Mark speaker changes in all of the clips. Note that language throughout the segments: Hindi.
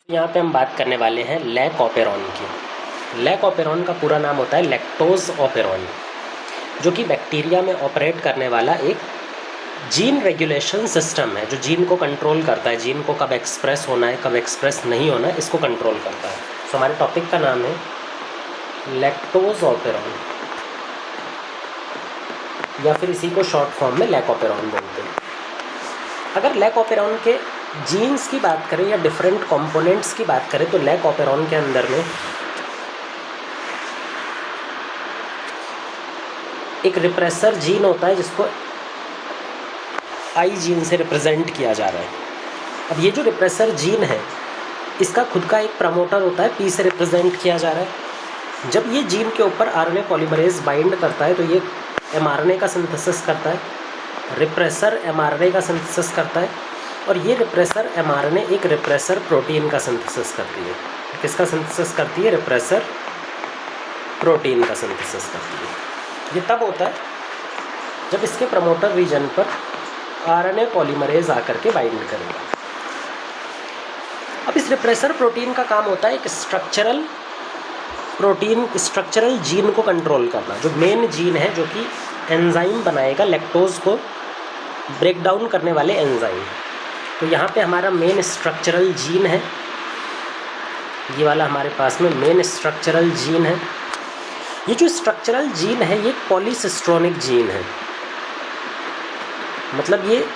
Speaker 1: यहाँ पे हम बात करने वाले हैं लैक ऑपेरॉन की। लैक ऑपेरॉन का पूरा नाम होता है लैक्टोज ऑपेरॉन, जो कि बैक्टीरिया में ऑपरेट करने वाला एक जीन रेगुलेशन सिस्टम है, जो जीन को कंट्रोल करता है। जीन को कब एक्सप्रेस होना है, कब एक्सप्रेस नहीं होना है, इसको कंट्रोल करता है। तो हमारे टॉपिक का नाम है लैक्टोज ऑपेरॉन, या फिर इसी को शॉर्ट फॉर्म में लैक ऑपेरॉन बोलते हैं। अगर लैक ऑपेरॉन के जीन्स की बात करें या डिफरेंट कंपोनेंट्स की बात करें, तो लैक ऑपेरॉन के अंदर में एक रिप्रेसर जीन होता है, जिसको आई जीन से रिप्रेजेंट किया जा रहा है। अब ये जो रिप्रेसर जीन है, इसका खुद का एक प्रमोटर होता है, पी से रिप्रेजेंट किया जा रहा है। जब ये जीन के ऊपर आरएनए पॉलीमरेज बाइंड करता है, तो ये एमआरएनए का सिंथेसिस करता है। रिप्रेसर एमआरएनए का सिंथेसिस करता है, और ये रिप्रेसर एमआरएनए एक रिप्रेसर प्रोटीन का सिंथेसिस करती है। किसका सिंथेसिस करती है? रिप्रेसर प्रोटीन का सिंथेसिस करती है। ये तब होता है जब इसके प्रमोटर रीजन पर आरएनए पॉलीमरेज आकर के बाइंड करेगा। अब इस रिप्रेसर प्रोटीन का काम होता है एक स्ट्रक्चरल जीन को कंट्रोल करना, जो मेन जीन है, जो कि एंजाइम बनाएगा, लैक्टोज को ब्रेक डाउन करने वाले एंजाइम। तो यहाँ पे हमारा मेन स्ट्रक्चरल जीन है, ये वाला हमारे पास में मेन स्ट्रक्चरल जीन है। ये जो स्ट्रक्चरल जीन है, ये पॉलीसिस्ट्रोनिक जीन है। मतलब ये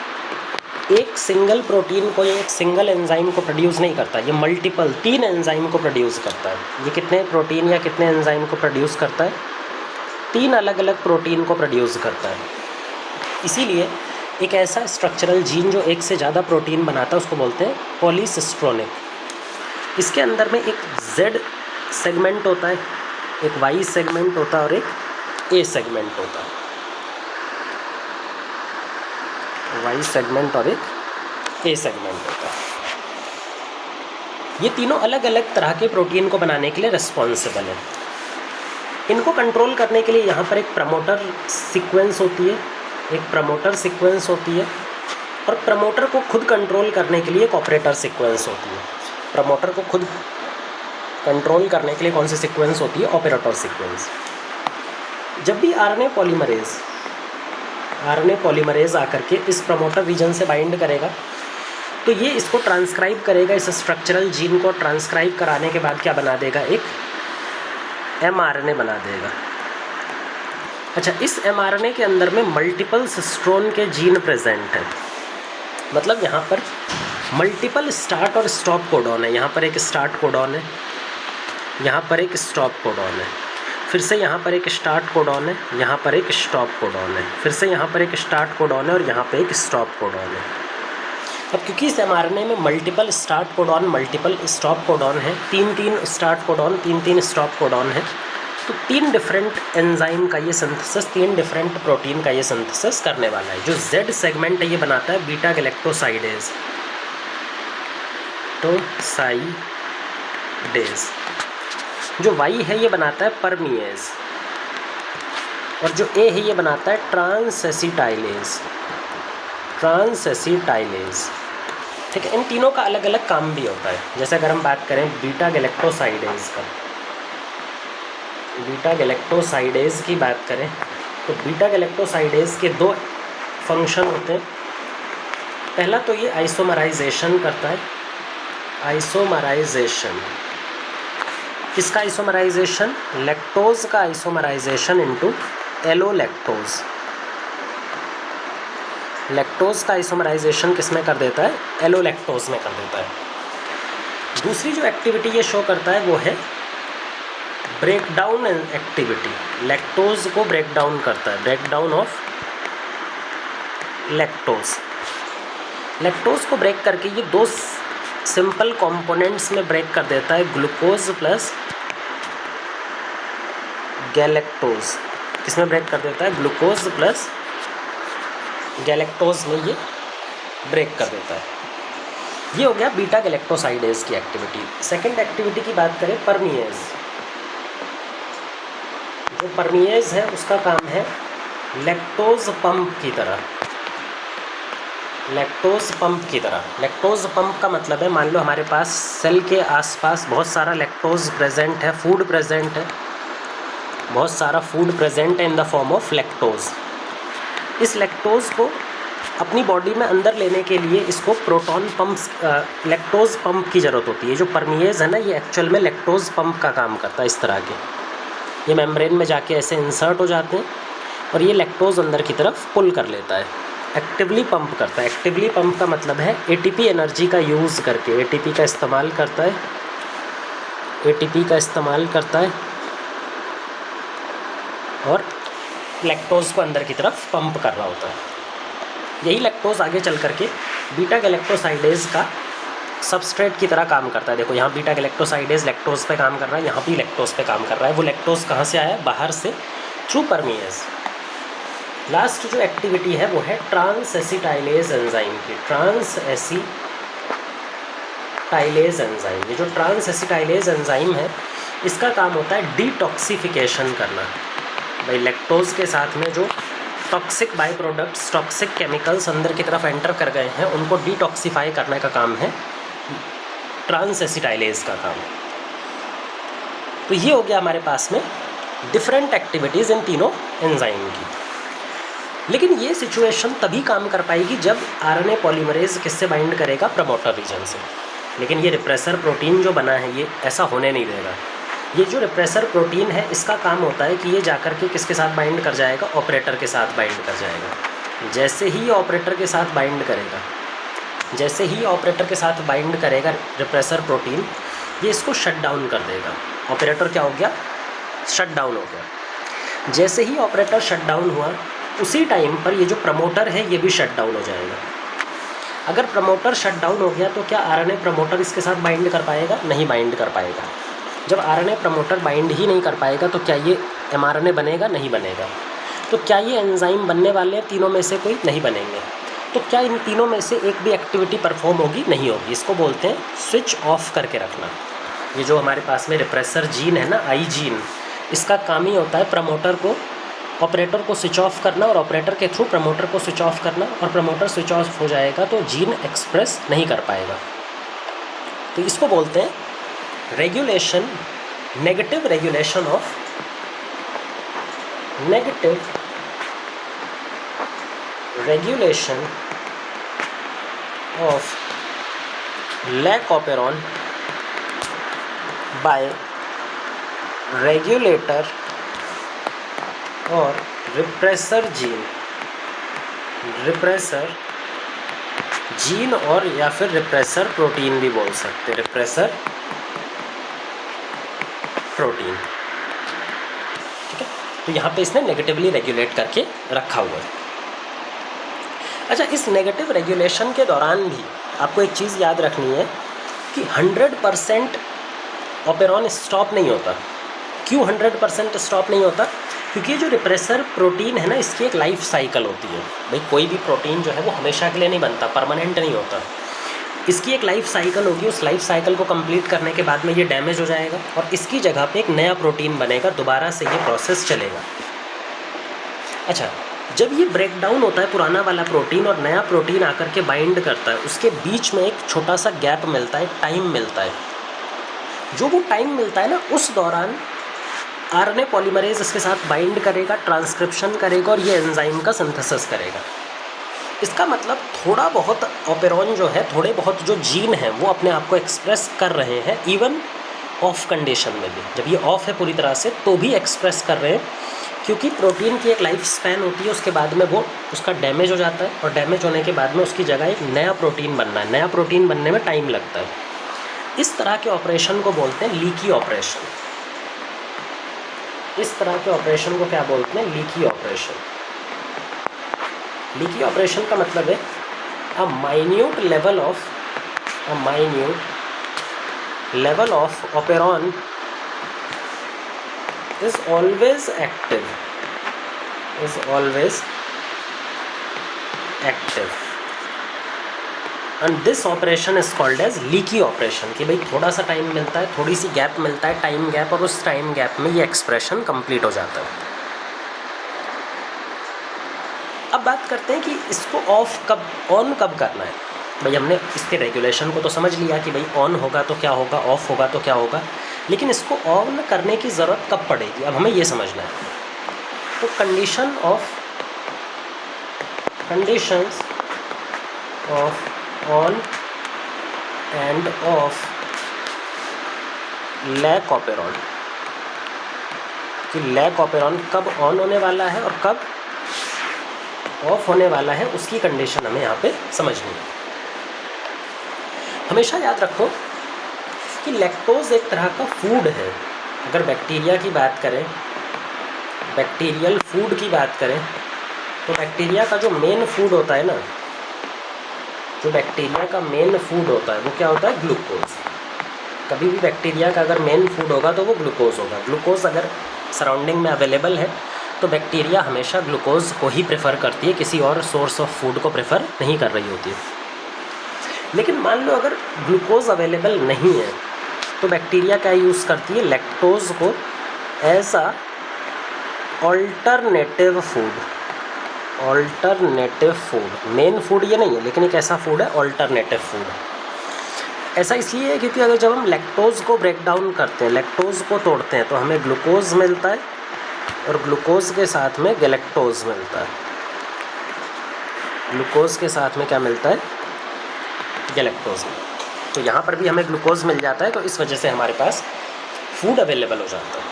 Speaker 1: एक सिंगल प्रोटीन को या एक सिंगल एंजाइम को प्रोड्यूस नहीं करता, ये मल्टीपल 3 एंजाइम को प्रोड्यूस करता है। ये कितने प्रोटीन या कितने एंजाइम को प्रोड्यूस करता है? 3 अलग अलग प्रोटीन को प्रोड्यूस करता है। इसीलिए एक ऐसा स्ट्रक्चरल जीन जो एक से ज़्यादा प्रोटीन बनाता है, उसको बोलते हैं पॉलीसिस्ट्रोनिक। इसके अंदर में एक Z सेगमेंट होता है, एक Y सेगमेंट होता है और एक A सेगमेंट होता है। Y सेगमेंट और एक A सेगमेंट होता है। ये तीनों अलग अलग तरह के प्रोटीन को बनाने के लिए रिस्पॉन्सिबल है। इनको कंट्रोल करने के लिए यहाँ पर एक प्रमोटर सीक्वेंस होती है, और प्रमोटर को खुद कंट्रोल करने के लिए एक ऑपरेटर सीक्वेंस होती है। प्रमोटर को खुद कंट्रोल करने के लिए कौन सी सीक्वेंस होती है? Operator sequence. जब भी आरएनए पॉलीमरेज आकर के इस प्रमोटर रीजन से बाइंड करेगा, तो ये इसको ट्रांसक्राइब करेगा। इस स्ट्रक्चरल जीन को ट्रांसक्राइब कराने के बाद क्या बना देगा? एक एमआरएनए बना देगा। अच्छा, इस एमआरएनए के अंदर में मल्टीपल सिस्ट्रोन के जीन प्रेजेंट है। मतलब यहाँ पर मल्टीपल स्टार्ट और स्टॉप कोडॉन है। यहाँ पर एक स्टार्ट कोडॉन है, यहाँ पर एक स्टॉप कोडॉन है, फिर से यहाँ पर एक स्टार्ट कोडॉन है, यहाँ पर एक स्टॉप कोडॉन है, फिर से यहाँ पर एक स्टार्ट कोडॉन है और यहाँ पे एक स्टॉप कोडॉन है। अब क्योंकि इस एमआरएनए में multiple start codon, multiple stop codon है, 3 स्टार्ट कोडॉन, 3 स्टॉप कोडॉन है, तो 3 डिफरेंट एंजाइम का ये सिंथेसिस, 3 डिफरेंट प्रोटीन का ये सिंथेसिस करने वाला है। जो Z सेगमेंट है, ये बनाता है बीटा गैलेक्टोसाइडेज, जो Y है ये बनाता है परमीएज, और जो A है ये बनाता है ट्रांसएसिटाइलेज। ठीक है, इन तीनों का अलग अलग काम भी होता है। जैसे अगर हम बात करें बीटा गैलेक्टोसाइडेज की बात करें, तो बीटा गैलेक्टोसाइडेज के 2 फंक्शन होते हैं। पहला तो ये आइसोमराइजेशन करता है। आइसोमराइजेशन किसका आइसोमराइजेशन? लैक्टोज का आइसोमराइजेशन इनटू एलोलैक्टोज। लैक्टोज का आइसोमराइजेशन किस में कर देता है? एलोलैक्टोज में कर देता है। दूसरी जो एक्टिविटी ये शो करता है वो है ब्रेकडाउन एक्टिविटी। लैक्टोज को ब्रेक डाउन करता है, ब्रेकडाउन ऑफ लैक्टोज को ब्रेक करके ये 2 सिंपल कंपोनेंट्स में ब्रेक कर देता है, ग्लूकोज प्लस गैलेक्टोज। किस में ब्रेक कर देता है? ग्लूकोज प्लस गैलेक्टोज में ये ब्रेक कर देता है। ये हो गया बीटा गैलेक्टोसाइडेज की एक्टिविटी। सेकंड एक्टिविटी की बात करें, परमीएज। जो परमीएज है उसका काम है लैक्टोज पंप की तरह। लैक्टोज पंप की तरह। लैक्टोज पंप का मतलब है, मान लो हमारे पास सेल के आसपास बहुत सारा लैक्टोज प्रेजेंट है, फूड प्रेजेंट है, बहुत सारा फूड प्रेजेंट है in the form of lactose. इस लैक्टोज को अपनी बॉडी में अंदर लेने के लिए इसको प्रोटॉन पंप्स, लैक्टोज पंप की ज़रूरत होती है। जो परमिएज है ना, ये एक्चुअल में लैक्टोज पंप का काम करता है। इस तरह के ये मेम्ब्रेन में जाके ऐसे इंसर्ट हो जाते हैं और ये लैक्टोज अंदर की तरफ पुल कर लेता है, एक्टिवली पंप करता है। एक्टिवली पंप का मतलब है एटीपी एनर्जी का यूज़ करके, एटीपी का इस्तेमाल करता है, एटीपी का इस्तेमाल करता है और लैक्टोज को अंदर की तरफ पंप कर रहा होता है। यही लैक्टोज आगे चल करके बीटा गैलेक्टोसाइडेज का सबस्ट्रेट की तरह काम करता है। देखो यहाँ बीटा गैलेक्टोसाइडेज लैक्टोज पे काम कर रहा है, यहाँ भी लैक्टोज पे काम कर रहा है। वो लैक्टोज कहाँ से आया? बाहर से, थ्रू परमिएज। लास्ट जो एक्टिविटी है वो है ट्रांस एसिटाइलेज एंजाइम की। ट्रांस एसिटाइलेज एंजाइम, ये जो ट्रांस एसिटाइलेज एंजाइम है इसका काम होता है डिटॉक्सिफिकेशन करना। भाई लैक्टोज के साथ में जो toxic by products, toxic chemicals अंदर की तरफ एंटर कर गए हैं उनको डिटॉक्सिफाई करने का काम है ट्रांस एसिटाइलेज का काम। तो ये हो गया हमारे पास में डिफरेंट एक्टिविटीज़ इन तीनों एंजाइम की। लेकिन ये सिचुएशन तभी काम कर पाएगी जब आरएनए पॉलीमरेज किससे बाइंड करेगा? प्रमोटर रीजन से। लेकिन ये रिप्रेसर प्रोटीन जो बना है ये ऐसा होने नहीं देगा। ये जो रिप्रेसर प्रोटीन है इसका काम होता है कि ये जाकर के किसके साथ बाइंड कर जाएगा? ऑपरेटर के साथ बाइंड कर जाएगा। जैसे ही ऑपरेटर के साथ बाइंड करेगा, जैसे ही ऑपरेटर के साथ बाइंड करेगा रिप्रेसर प्रोटीन, ये इसको शट डाउन कर देगा। ऑपरेटर क्या हो गया? शट डाउन हो गया। जैसे ही ऑपरेटर शट डाउन हुआ उसी टाइम पर ये जो प्रमोटर है ये भी शट डाउन हो जाएगा। अगर प्रमोटर शट डाउन हो गया तो क्या आरएनए प्रमोटर इसके साथ बाइंड कर पाएगा? नहीं बाइंड कर पाएगा। जब आरएनए प्रमोटर बाइंड ही नहीं कर पाएगा तो क्या ये एमआरएनए बनेगा? नहीं बनेगा। तो क्या ये एंजाइम बनने वाले हैं? तीनों में से कोई नहीं बनेंगे। तो क्या इन तीनों में से एक भी एक्टिविटी परफॉर्म होगी? नहीं होगी। इसको बोलते हैं स्विच ऑफ करके रखना। ये जो हमारे पास में रिप्रेसर जीन है ना, आई जीन, इसका काम ही होता है प्रमोटर को, ऑपरेटर को स्विच ऑफ करना और ऑपरेटर के थ्रू प्रमोटर को स्विच ऑफ करना। और प्रमोटर स्विच ऑफ हो जाएगा तो जीन एक्सप्रेस नहीं कर पाएगा। तो इसको बोलते हैं regulation, negative regulation of, negative regulation of lac operon by regulator और रिप्रेसर जीन। रिप्रेसर जीन और या फिर रिप्रेसर प्रोटीन भी बोल सकते हैं, रिप्रेसर प्रोटीन। ठीक है, तो यहाँ पे इसने नेगेटिवली रेगुलेट करके रखा हुआ है। अच्छा, इस नेगेटिव रेगुलेशन के दौरान भी आपको एक चीज़ याद रखनी है कि 100% ऑपेरॉन स्टॉप नहीं होता। क्यों 100% स्टॉप नहीं होता? क्योंकि जो रिप्रेसर प्रोटीन है ना, इसकी एक लाइफ साइकिल होती है। भाई कोई भी प्रोटीन जो है वो हमेशा के लिए नहीं बनता, परमानेंट नहीं होता। इसकी एक लाइफ साइकिल होगी, उस लाइफ साइकिल को कंप्लीट करने के बाद में ये डैमेज हो जाएगा और इसकी जगह पे एक नया प्रोटीन बनेगा, दोबारा से ये प्रोसेस चलेगा। अच्छा, जब ये ब्रेक डाउन होता है पुराना वाला प्रोटीन और नया प्रोटीन आकर के बाइंड करता है, उसके बीच में एक छोटा सा गैप मिलता है, टाइम मिलता है। जो वो टाइम मिलता है ना, उस दौरान आरएनए पॉलीमरेज इसके साथ बाइंड करेगा, ट्रांसक्रिप्शन करेगा और ये एंजाइम का सिंथेसिस करेगा। इसका मतलब थोड़ा बहुत ऑपेरॉन जो है, थोड़े बहुत जो जीन हैं वो अपने आप को एक्सप्रेस कर रहे हैं, इवन ऑफ कंडीशन में भी। जब ये ऑफ है पूरी तरह से तो भी एक्सप्रेस कर रहे हैं, क्योंकि प्रोटीन की एक लाइफ स्पैन होती है, उसके बाद में वो उसका डैमेज हो जाता है और डैमेज होने के बाद में उसकी जगह एक नया प्रोटीन बनना है। नया प्रोटीन बनने में टाइम लगता है। इस तरह के ऑपरेशन को बोलते हैं लीकी ऑपरेशन। इस तरह के ऑपरेशन को क्या बोलते हैं? Leaky operation. लीकी ऑपरेशन का मतलब है a minute level of operon is always active and this operation is called as leaky operation। कि भाई थोड़ा सा टाइम मिलता है, थोड़ी सी गैप मिलता है, टाइम गैप, और उस टाइम गैप में ये एक्सप्रेशन कंप्लीट हो जाता है। अब बात करते हैं कि इसको ऑन कब करना है। भाई हमने इसके रेगुलेशन को तो समझ लिया कि भाई ऑन होगा तो क्या होगा, ऑफ होगा तो क्या होगा, लेकिन इसको ऑन करने की ज़रूरत कब पड़ेगी, अब हमें ये समझना है। तो conditions of on and off lac operon, कि लैक ऑपेरॉन कब ऑन होने वाला है और कब ऑफ होने वाला है, उसकी कंडीशन हमें यहाँ पे समझनी है। हमेशा याद रखो कि लैक्टोज एक तरह का फूड है। अगर बैक्टीरिया की बात करें, बैक्टीरियल फूड की बात करें, तो बैक्टीरिया का जो मेन फूड होता है ना, जो बैक्टीरिया का मेन फूड होता है वो क्या होता है, ग्लूकोज। कभी भी बैक्टीरिया का अगर मेन फूड होगा तो वो ग्लूकोज होगा। ग्लूकोज अगर सराउंडिंग में अवेलेबल है तो बैक्टीरिया हमेशा ग्लूकोज को ही प्रेफर करती है, किसी और सोर्स ऑफ फूड को प्रेफर नहीं कर रही होती है। लेकिन मान लो अगर ग्लूकोज अवेलेबल नहीं है तो बैक्टीरिया क्या यूज़ करती है, लैक्टोज को as a alternative food. Main food ये नहीं है, लेकिन एक ऐसा फूड है ऑल्टरनेटिव फूड। ऐसा इसलिए है क्योंकि अगर जब हम लैक्टोज को ब्रेक डाउन करते हैं, लैक्टोज को तोड़ते हैं, तो हमें ग्लूकोज मिलता है और ग्लूकोज के साथ में गैलेक्टोज मिलता है। ग्लूकोज के साथ में क्या मिलता है, गैलेक्टोज। तो यहाँ पर भी हमें ग्लूकोज मिल जाता है, तो इस वजह से हमारे पास फूड अवेलेबल हो जाता है।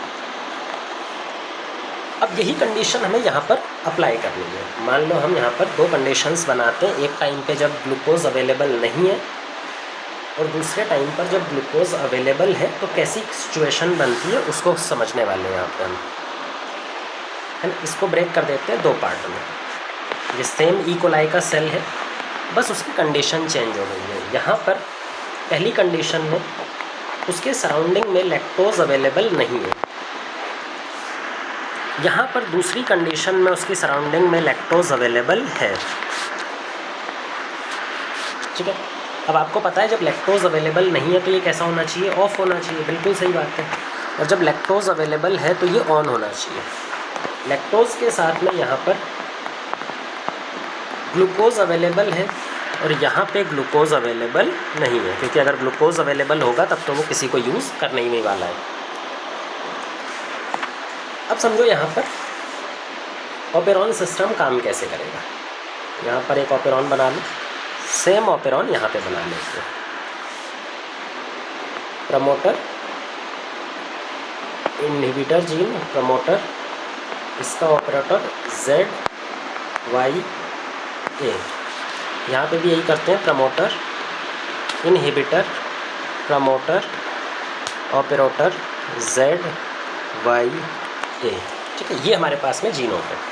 Speaker 1: अब यही कंडीशन हमें यहाँ पर अप्लाई करनी है। मान लो हम यहाँ पर दो कंडीशंस बनाते हैं, एक टाइम पे जब ग्लूकोज अवेलेबल नहीं है और दूसरे टाइम पर जब ग्लूकोज अवेलेबल है, तो कैसी सिचुएशन बनती है उसको समझने वाले हैं यहाँ पे हम, है ना। इसको ब्रेक कर देते हैं दो पार्ट में। ये सेम ई कोलाई का सेल है, बस उसकी कंडीशन चेंज हो गई है। यहाँ पर पहली कंडीशन में उसके सराउंडिंग में लैक्टोज अवेलेबल नहीं है, यहाँ पर दूसरी कंडीशन में उसकी सराउंडिंग में लैक्टोज अवेलेबल है। ठीक है, अब आपको पता है जब लैक्टोज अवेलेबल नहीं है तो ये कैसा होना चाहिए, ऑफ होना चाहिए। बिल्कुल सही बात है। और जब लैक्टोज अवेलेबल है तो ये ऑन होना चाहिए। लैक्टोज के साथ में यहाँ पर ग्लूकोज अवेलेबल है और यहाँ पे ग्लूकोज अवेलेबल नहीं है, क्योंकि अगर ग्लूकोज अवेलेबल होगा तब तो वो किसी को यूज़ करने ही नहीं वाला है। अब समझो यहाँ पर ऑपेरॉन सिस्टम काम कैसे करेगा। यहाँ पर एक ऑपेरॉन बना लो, सेम ऑपेरॉन यहाँ पे बना लेते हैं। प्रमोटर, इनहिबिटर जीन, प्रमोटर, इसका ऑपरेटर ZYA। यहाँ पे भी यही करते हैं, promoter, inhibitor, promoter, operator ZYA। ठीक है, ये हमारे पास में जीन होते हैं।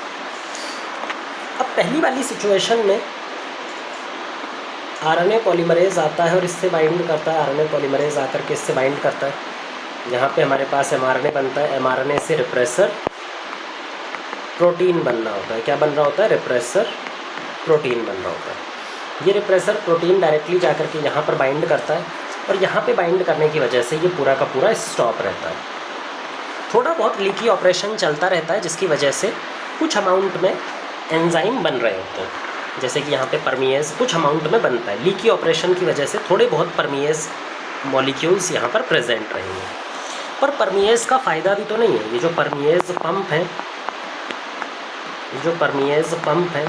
Speaker 1: अब पहली वाली सिचुएशन में आरएनए पॉलीमरेज आता है और इससे बाइंड करता है। आरएनए पॉलीमरेज आकर के इससे बाइंड करता है। यहाँ पे हमारे पास एमआरएनए बनता है। एमआरएनए से रिप्रेसर प्रोटीन बनना होता है। क्या बन रहा होता है, रिप्रेसर प्रोटीन बन रहा होता है। ये रिप्रेसर प्रोटीन डायरेक्टली जाकर के यहाँ पर बाइंड करता है और यहाँ पे बाइंड करने की वजह से ये पूरा का पूरा स्टॉप रहता है। थोड़ा बहुत लीकी ऑपरेशन चलता रहता है, जिसकी वजह से कुछ अमाउंट में एंजाइम बन रहे होते हैं, जैसे कि यहाँ पे परमिएज कुछ अमाउंट में बनता है। लीकी ऑपरेशन की वजह से थोड़े बहुत परमिएज मॉलिक्यूल्स यहाँ पर प्रेजेंट रहेंगे, पर परमिएज का फ़ायदा भी तो नहीं है। ये जो परमिएज पंप है,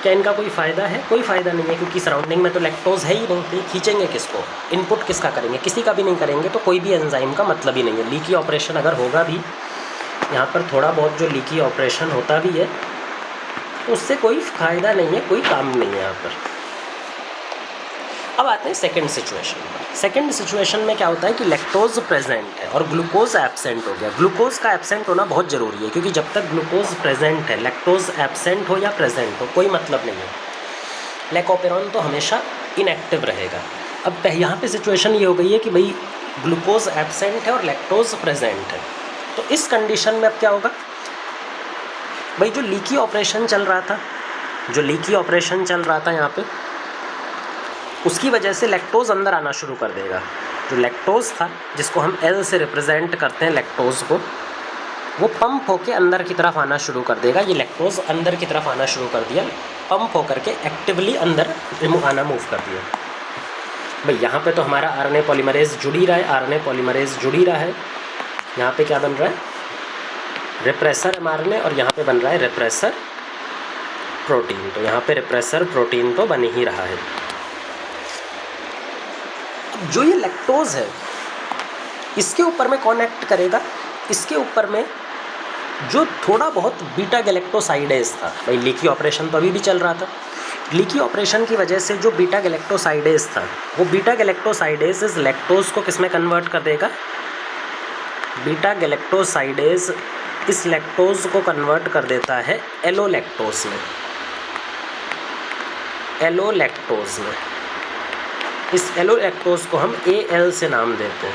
Speaker 1: क्या इनका कोई फ़ायदा है? कोई फ़ायदा नहीं है, क्योंकि सराउंडिंग में तो लैक्टोज है ही नहीं। खींचेंगे किसको, इनपुट किसका करेंगे, किसी का भी नहीं करेंगे, तो कोई भी एंजाइम का मतलब ही नहीं है। लीकी ऑपरेशन अगर होगा भी, यहाँ पर थोड़ा बहुत जो लीकी ऑपरेशन होता भी है, उससे कोई फ़ायदा नहीं है, कोई काम नहीं है यहाँ पर। अब आते हैं सेकंड सिचुएशन पर। सेकंड सिचुएशन में क्या होता है कि लैक्टोज प्रेजेंट है और ग्लूकोज एब्सेंट हो गया। ग्लूकोज का एब्सेंट होना बहुत ज़रूरी है, क्योंकि जब तक ग्लूकोज प्रेजेंट है, लैक्टोज एब्सेंट हो या प्रेजेंट हो, कोई मतलब नहीं है। लैकोपेरॉन तो हमेशा इनएक्टिव रहेगा। अब यहाँ पे सिचुएशन ये हो गई है कि भाई ग्लूकोज एब्सेंट है और लैक्टोज प्रेजेंट है, तो इस कंडीशन में अब क्या होगा, भाई जो लीकी ऑपरेशन चल रहा था यहाँ पे, उसकी वजह से लैक्टोज अंदर आना शुरू कर देगा। जो लैक्टोज था, जिसको हम L से रिप्रेजेंट करते हैं लैक्टोज को, वो पंप होके अंदर की तरफ आना शुरू कर देगा। ये लैक्टोज अंदर की तरफ आना शुरू कर दिया, पंप होकर के एक्टिवली अंदर आना मूव कर दिया। भाई यहाँ पे तो हमारा आरएनए पॉलीमरेज जुड़ ही रहा है, आरएनए पॉलीमरेज जुड़ ही रहा है। यहाँ पे क्या बन रहा है, रिप्रेसर एमआरएनए, और यहाँ पे बन रहा है रिप्रेसर प्रोटीन। तो यहाँ पे रिप्रेसर प्रोटीन तो बन ही रहा है। अब जो ये लैक्टोज है इसके ऊपर में कौन एक्ट करेगा, इसके ऊपर में जो थोड़ा बहुत बीटा गैलेक्टोसाइडेज था। भाई लीकी ऑपरेशन तो अभी भी चल रहा था, लीकी ऑपरेशन की वजह से जो बीटा गैलेक्टोसाइडेज था, वो बीटा गैलेक्टोसाइडेज इस लैक्टोज को किस में कन्वर्ट कर देगा, बीटा गैलेक्टोसाइडेज इस लैक्टोज को कन्वर्ट कर देता है एलोलैक्टोज में। एलोलैक्टोज में इस एलोलैक्टोज को हम AL से नाम देते हैं,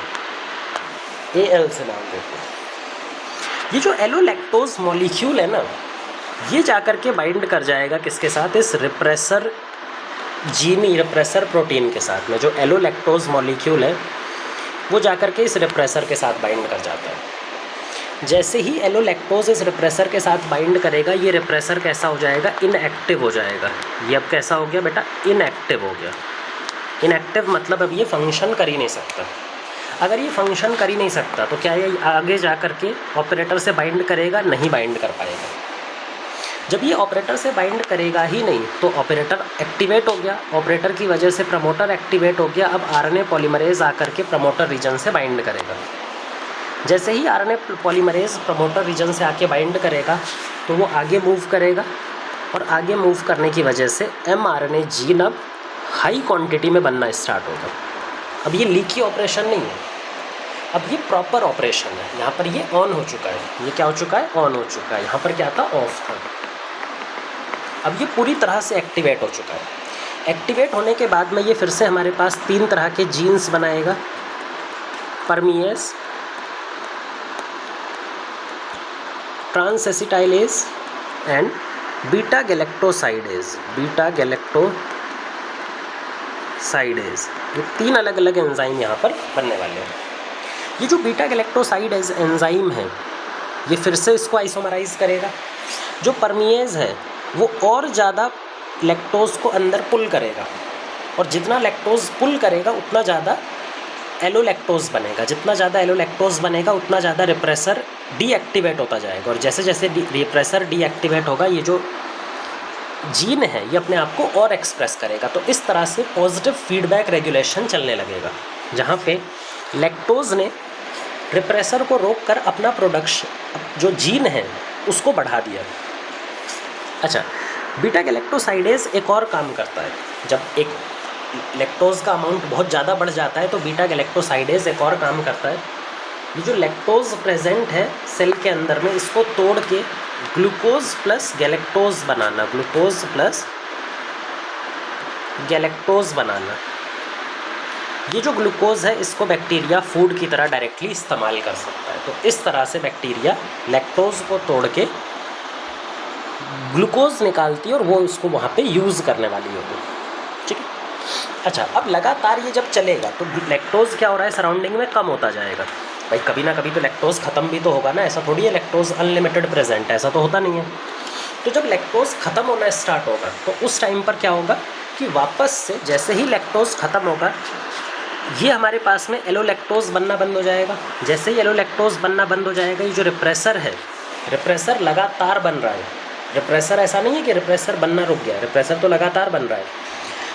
Speaker 1: AL से नाम देते हैं। ये जो एलोलैक्टोज मॉलिक्यूल है ना, ये जाकर के बाइंड कर जाएगा किसके साथ, इस रिप्रेसर जीन, रिप्रेसर प्रोटीन के साथ में। जो एलोलैक्टोज मॉलिक्यूल है वो जाकर के इस रिप्रेसर के साथ बाइंड कर जाता है। जैसे ही एलोलैक्टोज इस रिप्रेसर के साथ बाइंड करेगा, ये रिप्रेसर कैसा हो जाएगा, इनएक्टिव हो जाएगा। ये अब कैसा हो गया बेटा, इनएक्टिव हो गया। इनएक्टिव मतलब अब ये फंक्शन कर ही नहीं सकता। अगर ये फंक्शन कर ही नहीं सकता तो क्या ये आगे जा कर के ऑपरेटर से बाइंड करेगा, नहीं बाइंड कर पाएगा। जब ये ऑपरेटर से बाइंड करेगा ही नहीं तो ऑपरेटर एक्टिवेट हो गया, ऑपरेटर की वजह से प्रमोटर एक्टिवेट हो गया। अब आरएनए पॉलीमरेज आकर के प्रमोटर रीजन से बाइंड करेगा। जैसे ही आरएनए पॉलीमरेज प्रमोटर रीजन से आके बाइंड करेगा तो वो आगे मूव करेगा, और आगे मूव करने की वजह से mRNA जीन अब हाई क्वांटिटी में बनना स्टार्ट होगा। अब ये लीकी ऑपरेशन नहीं है, अब ये प्रॉपर ऑपरेशन है। यहाँ पर ये ऑन हो चुका है, ये क्या हो चुका है, ऑन हो चुका है। यहाँ पर क्या था, ऑफ था। अब ये पूरी तरह से एक्टिवेट हो चुका है। एक्टिवेट होने के बाद में ये फिर से हमारे पास 3 तरह के जीन्स बनाएगा, permease, transacetylase and beta galactosidase. Beta galactosidase, ये 3 अलग अलग एंजाइम यहाँ पर बनने वाले हैं। ये जो बीटा गैलेक्टोसाइडेज एंजाइम है ये फिर से इसको आइसोमराइज करेगा। जो परमिएज है वो और ज़्यादा लैक्टोज को अंदर पुल करेगा, और जितना लैक्टोज पुल करेगा उतना ज़्यादा एलोलैक्टोज बनेगा। जितना ज़्यादा एलोलैक्टोज बनेगा उतना ज़्यादा रिप्रेसर डीएक्टिवेट होता जाएगा, और जैसे जैसे रिप्रेसर डीएक्टिवेट होगा ये जो जीन है ये अपने आप को और एक्सप्रेस करेगा। तो इस तरह से पॉजिटिव फीडबैक रेगुलेशन चलने लगेगा, जहाँ पे लैक्टोज ने रिप्रेसर को रोककर अपना प्रोडक्शन, जो जीन है उसको बढ़ा दिया। अच्छा, बीटा गैलेक्टोसाइडेज एक और काम करता है। जब एक लैक्टोज का अमाउंट बहुत ज़्यादा बढ़ जाता है तो बीटा गैलेक्टोसाइडेज एक और काम करता है। ये जो लैक्टोज प्रेजेंट है सेल के अंदर में, इसको तोड़ के ग्लूकोज प्लस गैलेक्टोज बनाना, ग्लूकोज प्लस गैलेक्टोज बनाना। ये जो ग्लूकोज है इसको बैक्टीरिया फूड की तरह डायरेक्टली इस्तेमाल कर सकता है। तो इस तरह से बैक्टीरिया लैक्टोज को तोड़ के ग्लूकोज निकालती है और वो उसको वहाँ पे यूज़ करने वाली होगी। ठीक है। अच्छा, अब लगातार ये जब चलेगा तो लैक्टोज क्या हो रहा है, सराउंडिंग में कम होता जाएगा। भाई कभी ना कभी तो लैक्टोज ख़त्म भी तो होगा ना, ऐसा थोड़ी है लैक्टोज अनलिमिटेड प्रेजेंट है, ऐसा तो होता नहीं है। तो जब लैक्टोज ख़त्म होना स्टार्ट होगा तो उस टाइम पर क्या होगा कि वापस से जैसे ही लैक्टोज ख़त्म होगा ये हमारे पास में एलोलैक्टोज बनना बंद हो जाएगा। जैसे ही एलोलैक्टोज बनना बंद हो जाएगा, ये जो रिप्रेसर है, रिप्रेसर लगातार बन रहा है। रिप्रेसर ऐसा नहीं है कि रिप्रेसर बनना रुक गया, रिप्रेसर तो लगातार बन रहा है।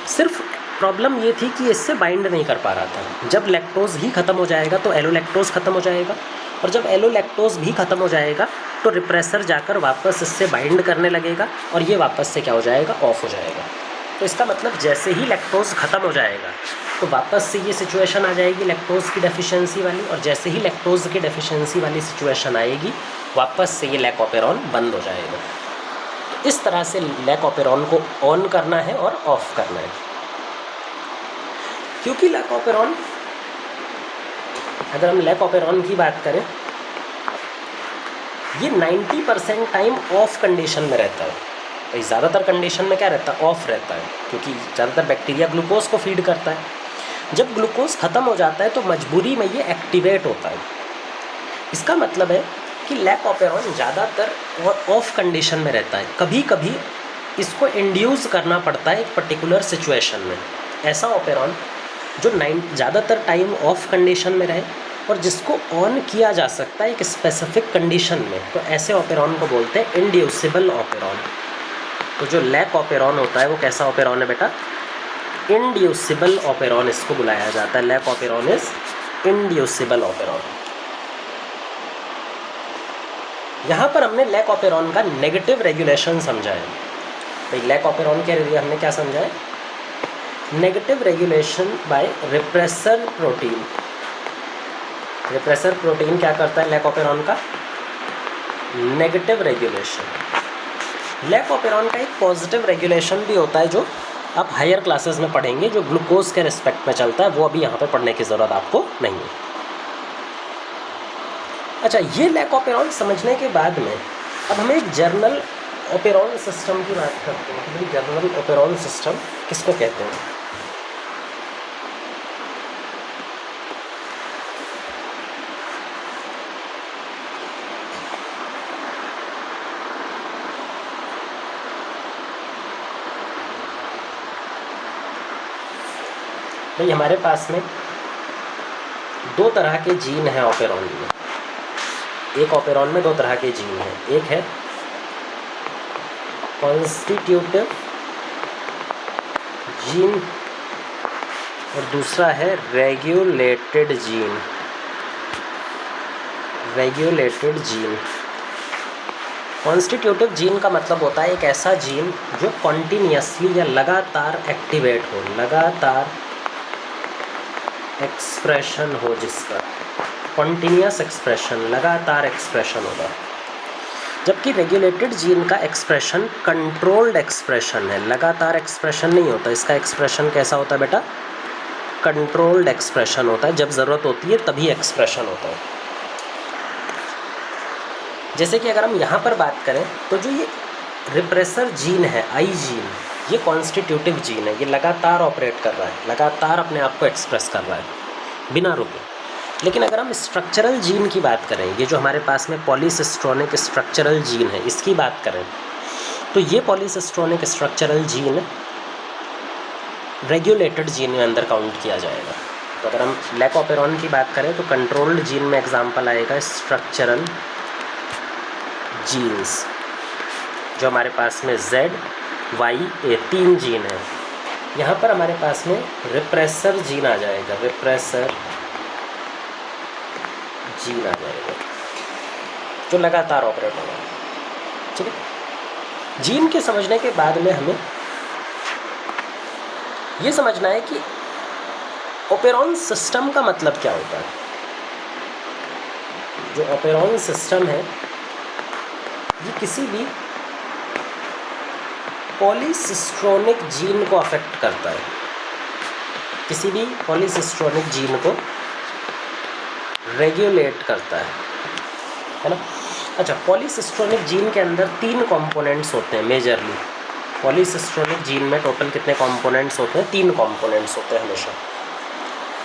Speaker 1: सिर्फ प्रॉब्लम ये थी कि इससे बाइंड नहीं कर पा रहा था। जब लैक्टोज ही ख़त्म हो जाएगा तो एलोलैक्टोज ख़त्म हो जाएगा, और जब एलोलैक्टोज भी ख़त्म हो जाएगा तो रिप्रेसर जाकर वापस इससे बाइंड करने लगेगा, और ये वापस से क्या हो जाएगा, ऑफ हो जाएगा। तो इसका मतलब जैसे ही लैक्टोज ख़त्म हो जाएगा तो वापस से ये सिचुएशन आ जाएगी लैक्टोज की डेफिशिएंसी वाली, और जैसे ही लैक्टोज की डेफिशिएंसी वाली सिचुएशन आएगी वापस से ये लैकोपेरॉन बंद हो जाएगा। इस तरह से लैकोपेरॉन को ऑन करना है और ऑफ करना है। क्योंकि लैकोपेरॉन, अगर हम लैकोपेरॉन की बात करें, ये 90% टाइम ऑफ कंडीशन में रहता है। भाई ज़्यादातर कंडीशन में क्या रहता है, ऑफ रहता है, क्योंकि ज़्यादातर बैक्टीरिया ग्लूकोज को फीड करता है। जब ग्लूकोज ख़त्म हो जाता है तो मजबूरी में ये एक्टिवेट होता है। इसका मतलब है जबकि लैक ऑपेरॉन ज़्यादातर ऑफ कंडीशन में रहता है। कभी कभी इसको इंड्यूस करना पड़ता है एक पर्टिकुलर सिचुएशन में। ऐसा ऑपेरॉन जो ज़्यादातर टाइम ऑफ कंडीशन में रहे और जिसको ऑन किया जा सकता है एक स्पेसिफिक कंडीशन में, तो ऐसे ऑपेरॉन को बोलते हैं इंड्यूसिबल ऑपेरॉन। तो जो लैक ऑपेरॉन होता है वो कैसा ऑपेरॉन है बेटा? इंड्यूसिबल ऑपेरॉन इसको बुलाया जाता है। Lac operon is inducible operon. यहाँ पर हमने लैक ऑपेरॉन का नेगेटिव रेगुलेशन समझा है। भाई लैक ऑपेरॉन के लिए हमने क्या समझा है? Negative regulation bye repressor protein. Repressor protein क्या करता है लैक ऑपेरॉन का? Negative regulation. लैक ऑपेरॉन का एक पॉजिटिव रेगुलेशन भी होता है जो आप हायर क्लासेस में पढ़ेंगे, जो ग्लूकोज के रिस्पेक्ट में चलता है, वो अभी यहाँ पे पढ़ने की ज़रूरत आपको नहीं है। अच्छा, ये लैक ऑपेरॉन समझने के बाद में अब हमें एक जर्नल ऑपेरॉन सिस्टम की बात करते हैं कि जर्नल ऑपेरॉन सिस्टम किसको कहते हैं। भाई हमारे पास में दो तरह के जीन हैं ऑपेरॉन में। एक ऑपेरॉन में दो तरह के जीन हैं, एक है कॉन्स्टिट्यूटिव जीन और दूसरा है regulated gene. Regulated gene. Constitutive gene का मतलब होता है एक ऐसा जीन जो कॉन्टीन्यूसली या लगातार एक्टिवेट हो, लगातार एक्सप्रेशन हो, जिसका कॉन्टीन्यूस एक्सप्रेशन, लगातार एक्सप्रेशन होगा। जबकि रेगुलेटेड जीन का एक्सप्रेशन कंट्रोल्ड एक्सप्रेशन है, लगातार एक्सप्रेशन नहीं होता। इसका एक्सप्रेशन कैसा होता है बेटा? कंट्रोल्ड एक्सप्रेशन होता है। जब ज़रूरत होती है तभी एक्सप्रेशन होता है। जैसे कि अगर हम यहाँ पर बात करें तो जो ये रिप्रेसर जीन है, आई जीन, ये कॉन्स्टिट्यूटिव जीन है। ये लगातार ऑपरेट कर रहा है, लगातार अपने आप को एक्सप्रेस कर रहा है बिना रुके। लेकिन अगर हम स्ट्रक्चरल जीन की बात करें, ये जो हमारे पास में पॉलीसिस्ट्रोनिक स्ट्रक्चरल जीन है, इसकी बात करें तो ये पॉलीसिस्ट्रोनिक स्ट्रक्चरल जीन रेगुलेटेड जीन में अंदर काउंट किया जाएगा। तो अगर हम लैक ऑपेरॉन की बात करें तो कंट्रोल्ड जीन में एग्जाम्पल आएगा स्ट्रक्चरल जीन्स, जो हमारे पास में Z, Y, A 3 जीन है। यहाँ पर हमारे पास में रिप्रेसर जीन आ जाएगा, रिप्रेसर जीन आ जाएगा जो लगातार ऑपरेट होगा। ठीक है, जीन के समझने के बाद में हमें ये समझना है कि ऑपेरॉन सिस्टम का मतलब क्या होता है। जो ऑपेरॉन सिस्टम है ये किसी भी पॉलीसिस्ट्रोनिक जीन को अफेक्ट करता है, किसी भी पॉलीसिस्ट्रोनिक जीन को रेगुलेट करता है ना। अच्छा, पॉलीसिस्ट्रोनिक जीन के अंदर 3 कंपोनेंट्स होते हैं मेजरली। पॉलीसिस्ट्रोनिक जीन में टोटल कितने कंपोनेंट्स होते हैं? 3 कंपोनेंट्स होते हैं हमेशा।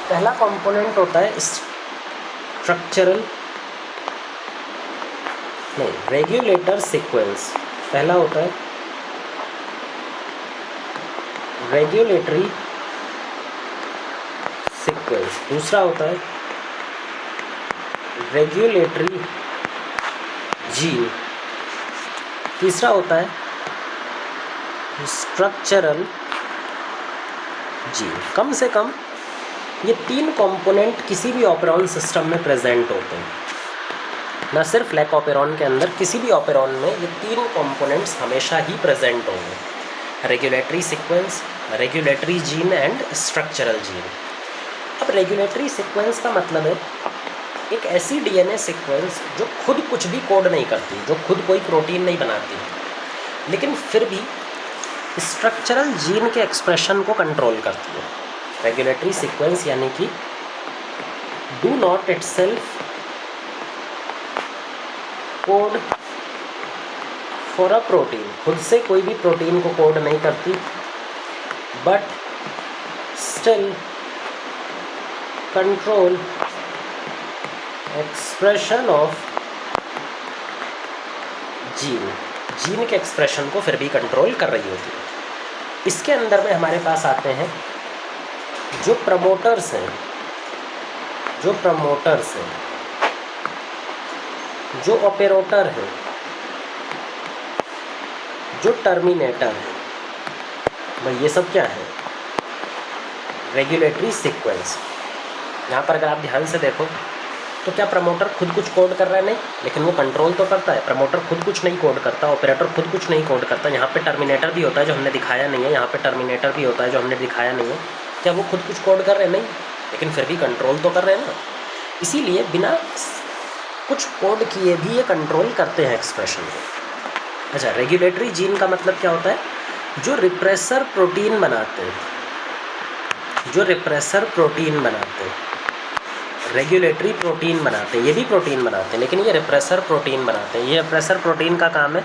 Speaker 1: पहला कंपोनेंट होता है स्ट्रक्चरल नहीं, रेगुलेटर सीक्वेंस। पहला होता है रेगुलेटरी सीक्वेंस, दूसरा होता है रेगुलेटरी जीन, तीसरा होता है स्ट्रक्चरल जीन। कम से कम ये 3 कंपोनेंट किसी भी ऑपेरॉन सिस्टम में प्रेजेंट होते हैं। ना सिर्फ लैक ऑपेरॉन के अंदर, किसी भी ऑपेरॉन में ये 3 कंपोनेंट्स हमेशा ही प्रेजेंट होंगे, regulatory sequence, regulatory gene and structural gene. अब रेगुलेटरी सीक्वेंस का मतलब है एक ऐसी डीएनए सीक्वेंस जो खुद कुछ भी कोड नहीं करती, जो खुद कोई प्रोटीन नहीं बनाती, लेकिन फिर भी स्ट्रक्चरल जीन के एक्सप्रेशन को कंट्रोल करती है। रेगुलेटरी सीक्वेंस यानी कि do not itself code for a protein, खुद से कोई भी प्रोटीन को कोड नहीं करती, but still control expression of gene के एक्सप्रेशन को फिर भी कंट्रोल कर रही होती है। इसके अंदर में हमारे पास आते हैं जो प्रमोटर्स हैं, जो ऑपरेटर हैं, जो टर्मिनेटर है। भाई ये सब क्या है? Regulatory sequence. यहाँ पर अगर आप ध्यान से देखो तो क्या प्रमोटर खुद कुछ कोड कर रहा है? नहीं, लेकिन वो कंट्रोल तो करता है। प्रमोटर खुद कुछ नहीं कोड करता, ऑपरेटर खुद कुछ नहीं कोड करता। यहाँ पे टर्मिनेटर भी होता है जो हमने दिखाया नहीं है, यहाँ पे टर्मिनेटर भी होता है जो हमने दिखाया नहीं है। क्या वो खुद कुछ कोड कर रहे हैं? नहीं, लेकिन फिर भी कंट्रोल तो कर रहे हैं ना। इसीलिए बिना कुछ कोड किए भी ये कंट्रोल करते हैं एक्सप्रेशन को। अच्छा, रेगुलेटरी जीन का मतलब क्या होता है? जो रिप्रेसर प्रोटीन बनाते हैं, रेगुलेटरी प्रोटीन बनाते हैं। ये भी प्रोटीन बनाते हैं, लेकिन ये रिप्रेसर प्रोटीन बनाते हैं। ये रिप्रेसर प्रोटीन का काम है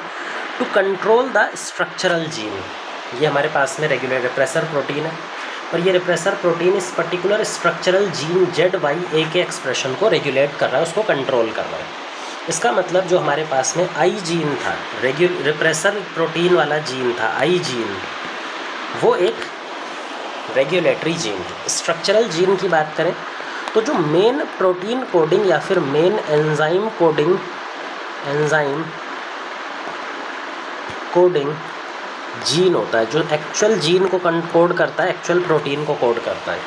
Speaker 1: to control the structural gene. ये हमारे पास में रिप्रेसर प्रोटीन है, और ये रिप्रेसर प्रोटीन इस पर्टिकुलर स्ट्रक्चरल जीन ZYA के एक्सप्रेशन को रेगुलेट कर रहा है, उसको कंट्रोल कर रहा है। इसका मतलब जो हमारे पास में आई जीन था, रिप्रेसर प्रोटीन वाला जीन था, आई जीन, वो एक रेगुलेटरी जीन थी। स्ट्रक्चरल जीन की बात करें तो जो मेन प्रोटीन कोडिंग या फिर मेन एंजाइम कोडिंग जीन होता है, जो एक्चुअल जीन को कोड करता है, एक्चुअल प्रोटीन को कोड करता है,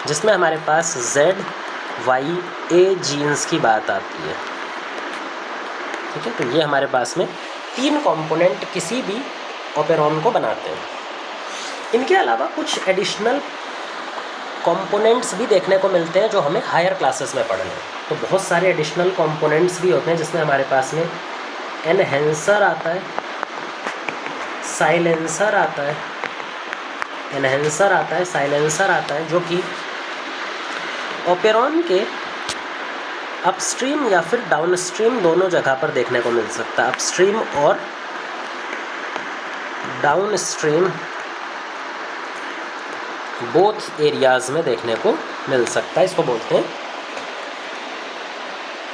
Speaker 1: जिसमें हमारे पास ZYA जीन्स की बात आती है। ठीक है, तो ये हमारे पास में 3 कंपोनेंट किसी भी ऑपेरॉन को बनाते हैं। इनके अलावा कुछ एडिशनल कंपोनेंट्स भी देखने को मिलते हैं जो हमें हायर क्लासेस में पढ़ने हैं। तो बहुत सारे एडिशनल कंपोनेंट्स भी होते हैं, जिसमें हमारे पास में एनहेंसर आता है, साइलेंसर आता है, साइलेंसर आता है, जो कि ऑपेरॉन के अपस्ट्रीम या फिर डाउनस्ट्रीम दोनों जगह पर देखने को मिल सकता है। अपस्ट्रीम और डाउनस्ट्रीम बोथ एरियाज़ में देखने को मिल सकता है। इसको बोलते हैं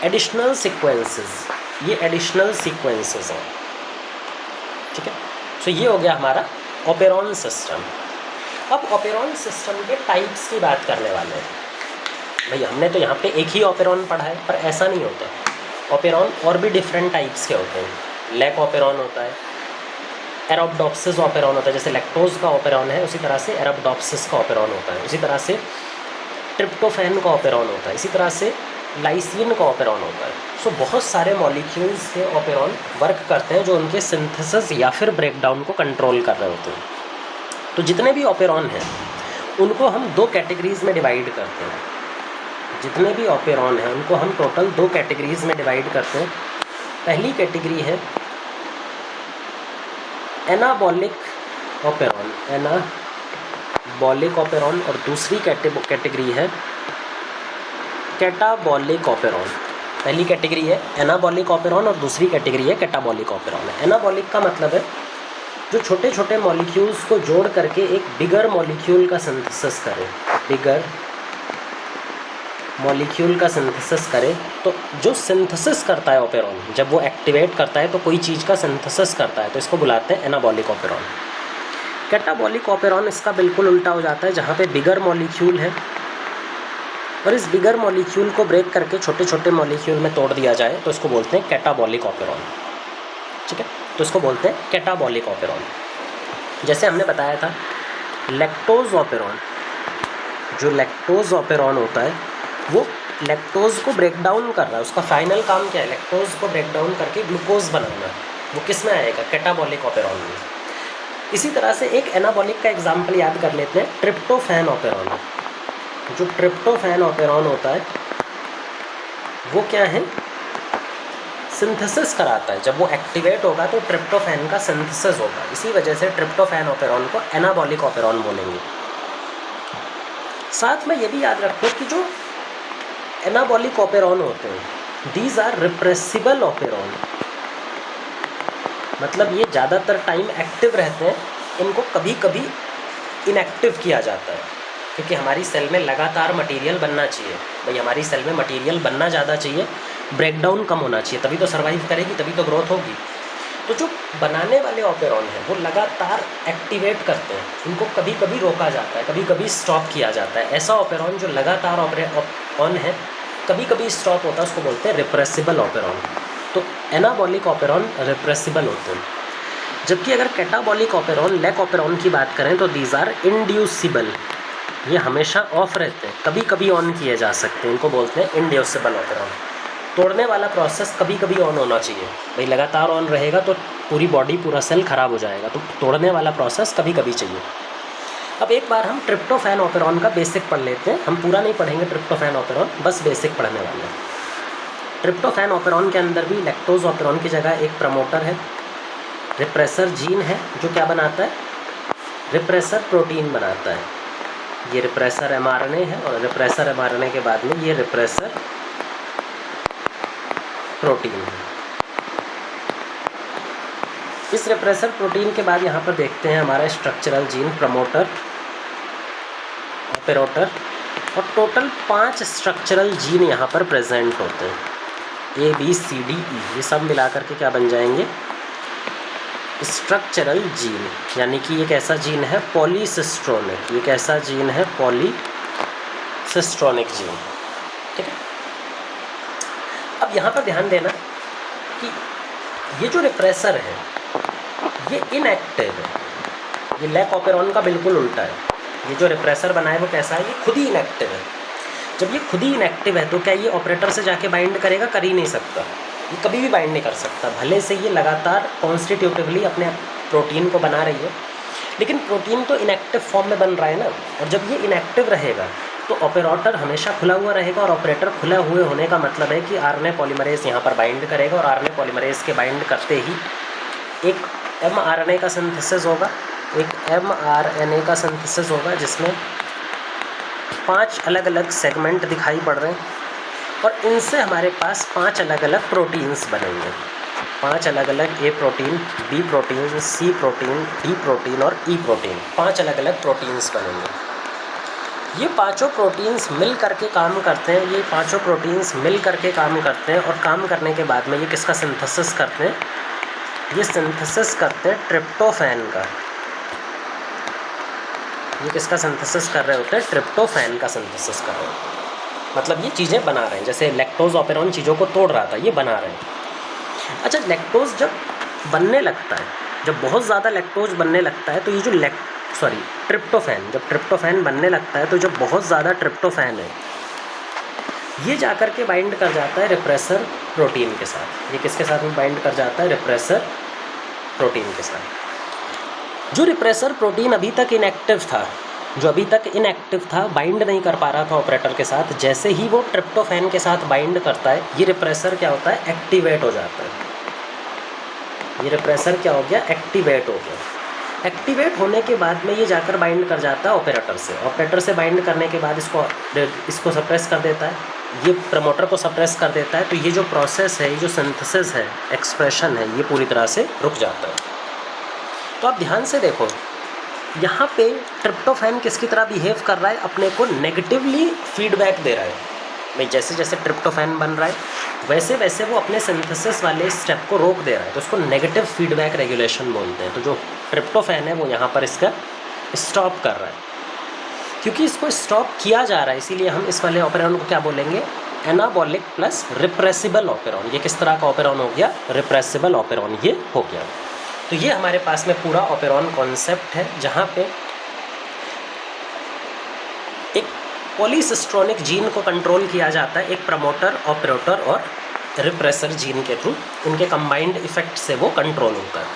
Speaker 1: एडिशनल सीक्वेंसेस। ये एडिशनल सीक्वेंसेस हैं। ठीक है, तो ये हो गया हमारा ऑपेरॉन सिस्टम। अब ऑपेरॉन सिस्टम के टाइप्स की बात करने वाले हैं। भाई हमने तो यहाँ पे एक ही ऑपेरॉन पढ़ा है, पर ऐसा नहीं होता। ऑपेरॉन और भी डिफरेंट टाइप्स के होते हैं। लैक ऑपेरॉन होता है, एरोप्डोप्सिस ऑपेरॉन होता है, जैसे लैक्टोज का ऑपेरॉन है उसी तरह से एरोप्डोप्सिस का ऑपेरॉन होता है। उसी तरह से ट्रिप्टोफैन का ऑपेरॉन होता है, इसी तरह से लाइसिन का ऑपेरॉन होता है। सो बहुत सारे मॉलिक्यूल्स से ऑपेरॉन वर्क करते हैं जो उनके सिंथेसिस या फिर ब्रेकडाउन को कंट्रोल कर रहे होते हैं। तो जितने भी ऑपेरॉन हैं उनको हम 2 कैटेगरीज़ में डिवाइड करते हैं। जितने भी ऑपेरॉन हैं उनको हम टोटल 2 कैटेगरीज़ में डिवाइड करते हैं। पहली कैटेगरी है एनाबॉलिक ऑपेरॉन, और दूसरी कैटेगरी है कैटाबॉलिक ऑपेरॉन। पहली कैटेगरी है एनाबॉलिक ऑपेरॉन और दूसरी कैटेगरी है कैटाबॉलिक ऑपेरॉन। एनाबॉलिक का मतलब है जो छोटे छोटे मॉलिक्यूल्स को जोड़ करके एक बिगर मॉलिक्यूल का सिंथेसिस करे, तो जो सिंथेसिस करता है ऑपेरॉन, जब वो एक्टिवेट करता है तो कोई चीज़ का सिंथेसिस करता है, तो इसको बुलाते हैं एनाबॉलिक ऑपेरॉन। कैटाबॉलिक ऑपेरॉन इसका बिल्कुल उल्टा हो जाता है, जहाँ पे बिगर मॉलिक्यूल है और इस बिगर मॉलिक्यूल को ब्रेक करके छोटे छोटे मॉलिक्यूल में तोड़ दिया जाए तो इसको बोलते हैं कैटाबॉलिक ऑपेरॉन। ठीक है, तो इसको बोलते हैं कैटाबॉलिक ऑपेरॉन। जैसे हमने बताया था लैक्टोज ऑपेरॉन, जो लैक्टोज ऑपेरॉन होता है वो लैक्टोज को ब्रेक डाउन कर रहा है। उसका फाइनल काम क्या है? लैक्टोज को ब्रेक डाउन करके ग्लूकोज बनाना। वो किस में आएगा? कैटाबॉलिक ऑपेरॉन में। इसी तरह से एक एनाबॉलिक का एग्जाम्पल याद कर लेते हैं, ट्रिप्टोफैन ऑपेरॉन। जो ट्रिप्टोफैन ऑपेरॉन होता है वो क्या है? सिंथेसिस कराता है। जब वो एक्टिवेट होगा तो ट्रिप्टोफैन का सिंथेसिस होगा। इसी वजह से ट्रिप्टोफैन ऑपेरॉन को एनाबॉलिक ऑपेरॉन बोलेंगे। साथ में ये भी याद रखो कि जो एनाबॉलिक ऑपेरॉन होते हैं दीज आर रिप्रेसिबल ऑपेरॉन, मतलब ये ज़्यादातर टाइम एक्टिव रहते हैं, इनको कभी कभी इनएक्टिव किया जाता है, क्योंकि हमारी सेल में लगातार मटेरियल बनना चाहिए। भाई हमारी सेल में मटेरियल बनना ज़्यादा चाहिए, ब्रेकडाउन कम होना चाहिए, तभी तो सर्वाइव करेगी, तभी तो ग्रोथ होगी। तो जो बनाने वाले ऑपेरॉन हैं वो लगातार एक्टिवेट करते हैं, उनको कभी कभी रोका जाता है, कभी कभी स्टॉप किया जाता है। ऐसा ऑपेरॉन जो लगातार ऑन है, कभी कभी स्टॉप होता है, उसको बोलते हैं रिप्रेसिबल ऑपेरॉन। तो एनाबॉलिक ऑपेरॉन रिप्रेसिबल होते हैं, जबकि अगर कैटाबॉलिक ऑपेरॉन, लैक ऑपेरॉन की बात करें तो दीज आर इंड्यूसिबल, ये हमेशा ऑफ रहते हैं, कभी कभी ऑन किए जा सकते हैं, इनको बोलते हैं इंड्यूसिबल ऑपेरॉन। तोड़ने वाला प्रोसेस कभी कभी ऑन होना चाहिए, भाई लगातार ऑन रहेगा तो पूरी बॉडी, पूरा सेल खराब हो जाएगा, तो तोड़ने वाला प्रोसेस कभी कभी चाहिए। अब एक बार हम ट्रिप्टोफैन ऑपेरॉन का बेसिक पढ़ लेते हैं, हम पूरा नहीं पढ़ेंगे ट्रिप्टोफैन ऑपेरॉन, बस बेसिक पढ़ने वाले हैं। ट्रिप्टोफैन ऑपेरॉन के अंदर भी लैक्टोज ऑपेरॉन की जगह एक प्रमोटर है, रिप्रेसर जीन है, जो क्या बनाता है, रिप्रेसर प्रोटीन बनाता है। ये रिप्रेसर एमआरएनए है और रिप्रेसर एमआरएनए के बाद में ये रिप्रेसर प्रोटीन है। इस रिप्रेसर प्रोटीन के बाद यहाँ पर देखते हैं हमारा स्ट्रक्चरल जीन, प्रमोटर, ऑपेरोटर, और टोटल 5 स्ट्रक्चरल जीन यहाँ पर प्रेजेंट होते हैं, ABCDE, ये सब मिलाकर के क्या बन जाएंगे, स्ट्रक्चरल जीन। यानी कि एक ऐसा जीन है पॉलीसिस्ट्रोनिक, एक ऐसा जीन है पॉलीसिस्ट्रोनिक जीन, ठीक है। अब यहाँ पर ध्यान देना कि ये जो रिप्रेसर है ये इनएक्टिव है, ये लैक ऑपेरॉन का बिल्कुल उल्टा है। ये जो रिप्रेसर बना है वो कैसा है, ये खुद ही इनएक्टिव है। जब ये खुद ही इनएक्टिव है तो क्या ये ऑपरेटर से जाके बाइंड करेगा, कर ही नहीं सकता, ये कभी भी बाइंड नहीं कर सकता, भले से ये लगातार कॉन्स्टिट्यूटिवली अपने प्रोटीन को बना रही है, लेकिन प्रोटीन तो इनएक्टिव फॉर्म में बन रहा है ना। और जब ये इनएक्टिव रहेगा तो ऑपरेटर हमेशा खुला हुआ रहेगा, और ऑपरेटर खुला हुए होने का मतलब है कि आरएनए पॉलीमरेज यहाँ पर बाइंड करेगा, और आरएनए पॉलीमरेज के बाइंड करते ही एक mRNA का सिंथेसिस होगा, एक mRNA का सिंथेसिस होगा जिसमें 5 अलग अलग सेगमेंट दिखाई पड़ रहे हैं, और इनसे हमारे पास 5 अलग अलग प्रोटीन्स बनेंगे, 5 अलग अलग A protein, B protein, C protein, D protein और E प्रोटीन, 5 अलग अलग प्रोटीन्स बनेंगे। ये पांचों प्रोटीन्स मिल करके काम करते हैं, ये पांचों प्रोटीन्स मिल करके काम करते हैं, और काम करने के बाद में ये किसका सिंथेसिस करते हैं, ये सिंथेसिस करते हैं ट्रिप्टोफैन का। ये किसका सिंथेसिस कर रहे होते हैं, ट्रिप्टोफैन का सिंथेसिस कर रहे होते हैं। मतलब ये चीज़ें बना रहे हैं, जैसे लैक्टोज ऑपेरॉन चीज़ों को तोड़ रहा था, ये बना रहे हैं। अच्छा, लैक्टोज जब बनने लगता है, जब बहुत ज़्यादा लैक्टोज बनने लगता है, तो ये जो ट्रिप्टोफैन, जब ट्रिप्टोफैन बनने लगता है तो जब बहुत ज़्यादा ट्रिप्टोफैन है, ये जाकर के बाइंड कर जाता है रिप्रेसर प्रोटीन के साथ। ये किसके साथ में बाइंड कर जाता है, रिप्रेसर प्रोटीन के साथ। जो रिप्रेसर प्रोटीन अभी तक इनएक्टिव था, जो अभी तक इनएक्टिव था, बाइंड नहीं कर पा रहा था ऑपरेटर के साथ, जैसे ही वो ट्रिप्टोफैन के साथ बाइंड करता है, ये रिप्रेसर क्या होता है, एक्टिवेट हो जाता है। ये रिप्रेसर क्या हो गया, एक्टिवेट हो गया। एक्टिवेट होने के बाद में ये जाकर बाइंड कर जाता है ऑपरेटर से। ऑपरेटर से बाइंड करने के बाद इसको सप्रेस कर देता है, ये प्रमोटर को सप्रेस कर देता है। तो ये जो प्रोसेस है, ये जो सिंथेसिस है, एक्सप्रेशन है, ये पूरी तरह से रुक जाता है। तो आप ध्यान से देखो, यहाँ पे ट्रिप्टोफैन किसकी तरह बिहेव कर रहा है, अपने को नेगेटिवली फीडबैक दे रहा है। भाई जैसे जैसे ट्रिप्टोफैन बन रहा है वैसे वैसे वो अपने सिंथेसिस वाले स्टेप को रोक दे रहा है, तो उसको नेगेटिव फीडबैक रेगुलेशन बोलते हैं। तो जो ट्रिप्टोफैन है वो यहाँ पर इसका स्टॉप कर रहा है। क्योंकि इसको स्टॉप किया जा रहा है, इसीलिए हम इस वाले ऑपेरॉन को क्या बोलेंगे, एनाबॉलिक प्लस रिप्रेसिबल ऑपेरॉन। ये किस तरह का ऑपेरॉन हो गया, रिप्रेसिबल ऑपेरॉन ये हो गया। तो ये हमारे पास में पूरा ऑपेरॉन कॉन्सेप्ट है, जहाँ पे एक पॉलीसिस्ट्रोनिक जीन को कंट्रोल किया जाता है, एक प्रमोटर, ऑपरेटर और रिप्रेसर जीन के थ्रू। इनके कंबाइंड इफेक्ट से वो कंट्रोल होता है।